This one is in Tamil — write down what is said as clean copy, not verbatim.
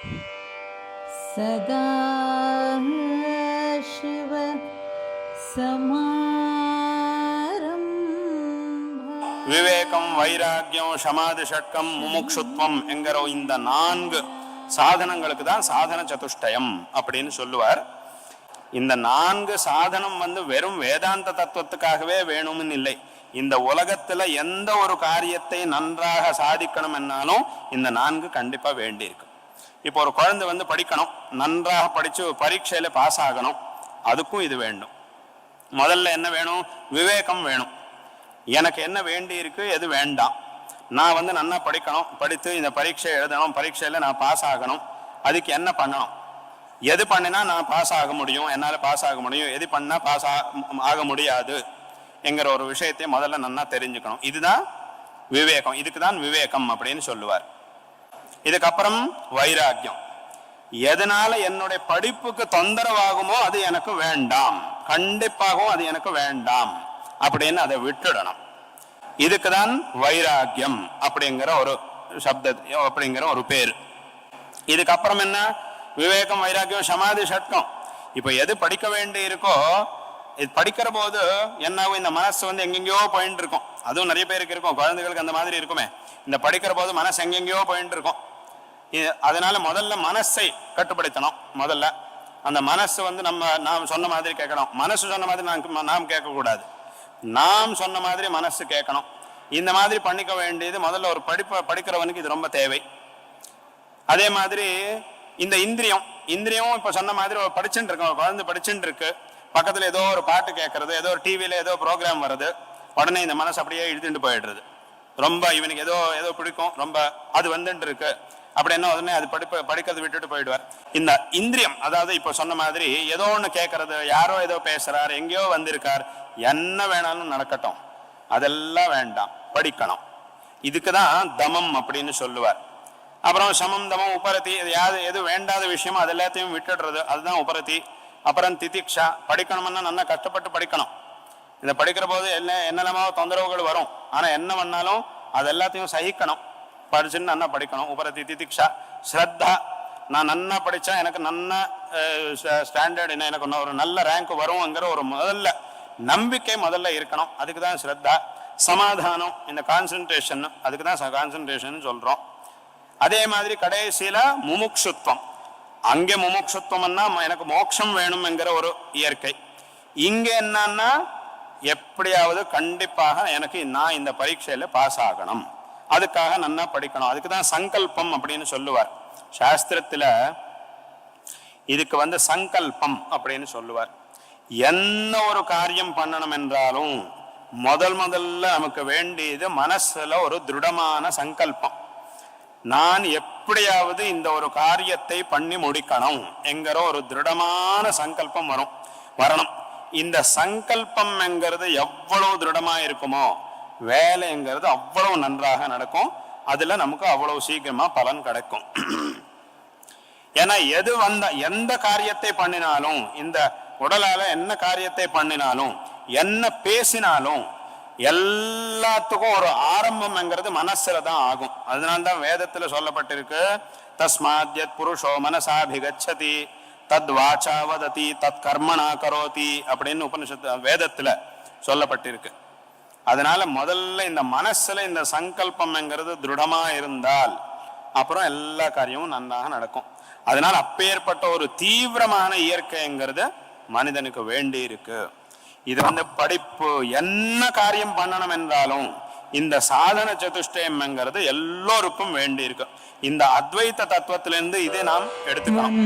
सदा शिव समारंभा. விவேகம், வைராக்கியம், சமாதி ஷட்கம், முமுக்ஷுத்வம் என்கிற இந்த 4 சாதனங்களுக்கு தான் சாதன சதுஷ்டயம் அப்படின்னு சொல்லுவார். இந்த 4 சாதனம் வெறும் வேதாந்த தத்துவத்துக்காகவே வேணும்னு இல்லை. இந்த உலகத்துல எந்த ஒரு காரியத்தை நன்றாக சாதிக்கணும் என்னாலும் இந்த 4 கண்டிப்பா வேண்டி இருக்கு. இப்போ ஒரு குழந்தை படிக்கணும், நன்றாக படிச்சு பரீட்சையில பாஸ் ஆகணும், அதுக்கும் இது வேண்டும். முதல்ல என்ன வேணும்? விவேகம் வேணும். எனக்கு என்ன வேண்டி இருக்கு, எது வேண்டாம். நான் நல்லா படிக்கணும், படித்து இந்த பரீட்சை எழுதணும், பரீட்சையில நான் பாஸ் ஆகணும், அதுக்கு என்ன பண்ணணும், எது பண்ணினா நான் பாஸ் ஆக முடியும், என்னால் பாஸ் ஆக முடியும், எது பண்ணா பாஸ் ஆக முடியாது என்கிற ஒரு விஷயத்தை முதல்ல நல்லா தெரிஞ்சுக்கணும். இதுதான் விவேகம். இதுக்கு தான் விவேகம் அப்படின்னு சொல்லுவார். இதுக்கப்புறம் வைராக்கியம். எதனால என்னுடைய படிப்புக்கு தொந்தரவாகுமோ அது எனக்கு வேண்டாம், கண்டிப்பாகவும் அது எனக்கு வேண்டாம் அப்படின்னு அதை விட்டுடணும். இதுக்கு தான் வைராக்கியம் அப்படிங்கிற ஒரு சப்த அப்படிங்கிற ஒரு பேர். இதுக்கப்புறம் என்ன? விவேகம், வைராக்கியம், சமாதி ஷட்கம். இப்ப எது படிக்க வேண்டி இருக்கோ இது படிக்கிற போது என்னாகும், இந்த மனசு எங்கெங்கயோ போயிட்டு இருக்கும். அதுவும் நிறைய பேருக்கு இருக்கும், குழந்தைகளுக்கு அந்த மாதிரி இருக்குமே. இந்த படிக்கிற போது மனசு எங்கெங்கயோ போயிட்டு இருக்கும். அதனால முதல்ல மனசை கட்டுப்படுத்தணும். முதல்ல அந்த மனசு நாம் சொன்ன மாதிரி கேட்கணும். மனசு சொன்ன மாதிரி நாம் கேட்கக்கூடாது, நாம் சொன்ன மாதிரி மனசு கேட்கணும். இந்த மாதிரி பண்ணிக்க வேண்டியது முதல்ல ஒரு படிக்கிறவனுக்கு இது ரொம்ப தேவை. அதே மாதிரி இந்த இந்திரியம் இப்ப சொன்ன மாதிரி ஒரு படிச்சுட்டு இருக்கோம், குழந்தை படிச்சுட்டு இருக்கு, பக்கத்துல ஏதோ ஒரு பாட்டு கேட்கறது, ஏதோ ஒரு டிவியில ஏதோ ப்ரோக்ராம் வருது, உடனே இந்த மனசு அப்படியே இழுத்துட்டு போயிடுறது. ரொம்ப இவனுக்கு ஏதோ பிடிக்கும், ரொம்ப அது வந்துட்டு இருக்கு அப்படின்னா உடனே அது படிக்கிறது விட்டுட்டு போயிடுவார். இந்த இந்திரியம், அதாவது இப்ப சொன்ன மாதிரி ஏதோ ஒண்ணு கேட்கறது, யாரோ ஏதோ பேசுறார், எங்கேயோ வந்திருக்கார், என்ன வேணாலும் நடக்கட்டும், அதெல்லாம் வேண்டாம், படிக்கணும். இதுக்குதான் தமம் அப்படின்னு சொல்லுவார். அப்புறம் சமம், தமம், உபரதி, எது வேண்டாத விஷயமோ அது எல்லாத்தையும் விட்டுடுறது, அதுதான் உபரதி. அப்புறம் திதிக்ஷா, படிக்கணும்னா நல்லா கஷ்டப்பட்டு படிக்கணும். இந்த படிக்கிற போது என்னென்னமோ தொந்தரவுகள் வரும், ஆனா என்ன பண்ணாலும் அது எல்லாத்தையும் சகிக்கணும், படிச்சுன்னு நல்லா படிக்கணும். உபரதி, திதிக்ஷா. ஸ்ரத்தா, நான் நன்னா படிச்சா எனக்கு நல்ல ஸ்டாண்டர்ட், எனக்கு ஒரு நல்ல ரேங்க் வரும்ங்கிற ஒரு முதல்ல நம்பிக்கை முதல்ல இருக்கணும், அதுக்கு தான் ஸ்ரத்தா. சமாதானம், இந்த கான்சன்ட்ரேஷன், அதுக்கு தான் கான்சன்ட்ரேஷன் சொல்றோம். அதே மாதிரி கடைசியில முமுக்ஷுத்வம். அங்கே முமுக்ஷுத்வம்னா எனக்கு மோட்சம் வேணும் என்கிற ஒரு இயற்கை. இங்க என்னன்னா எப்படியாவது கண்டிப்பாக எனக்கு நான் இந்த பரீட்சையில பாஸ் ஆகணும், அதுக்காக நல்லா படிக்கணும். அதுக்குதான் சங்கல்பம் அப்படின்னு சொல்லுவார் சாஸ்திரத்துல. இதுக்கு சங்கல்பம் அப்படின்னு சொல்லுவார். என்ன ஒரு காரியம் பண்ணணும் என்றாலும் முதல்ல நமக்கு வேண்டியது மனசுல ஒரு திருடமான சங்கல்பம். நான் எப்படியாவது இந்த ஒரு காரியத்தை பண்ணி முடிக்கணும் என்கிற ஒரு திருடமான சங்கல்பம் வரணும். இந்த சங்கல்பம் என்கிறது எவ்வளவு திருடமா இருக்குமோ வேலைங்கிறது அவ்வளவு நன்றாக நடக்கும், அதுல நமக்கு அவ்வளவு சீக்கிரமா பலன் கிடைக்கும். ஏன்னா எந்த காரியத்தை பண்ணினாலும், இந்த உடலால என்ன காரியத்தை பண்ணினாலும், என்ன பேசினாலும் எல்லாத்துக்கும் ஒரு ஆரம்பம்ங்கிறது மனசுல தான் ஆகும். அதனால்தான் வேதத்துல சொல்லப்பட்டிருக்கு, தஸ்மாத்யத் புருஷோ மனசாபிகச்சதி தத் வாச்சா வததி தத் கர்மணா கரோதி அப்படின்னு உபனிஷத்து வேதத்துல சொல்லப்பட்டிருக்கு. அதனால முதல்ல இந்த மனசுல இந்த சங்கல்பம்ங்கிறது திருடமா இருந்தால் அப்புறம் எல்லா காரியமும் நன்றாக நடக்கும். அதனால அப்பேற்பட்ட ஒரு தீவிரமான இயற்கைங்கிறது மனிதனுக்கு வேண்டி இருக்கு. இது படிப்பு என்ன காரியம் பண்ணணும் என்றாலும் இந்த சாதன சதுஷ்டயம்ங்கிறது எல்லோருக்கும் வேண்டி இருக்கு. இந்த அத்வைத தத்துவத்திலிருந்து இதை நாம் எடுத்துக்கணும்.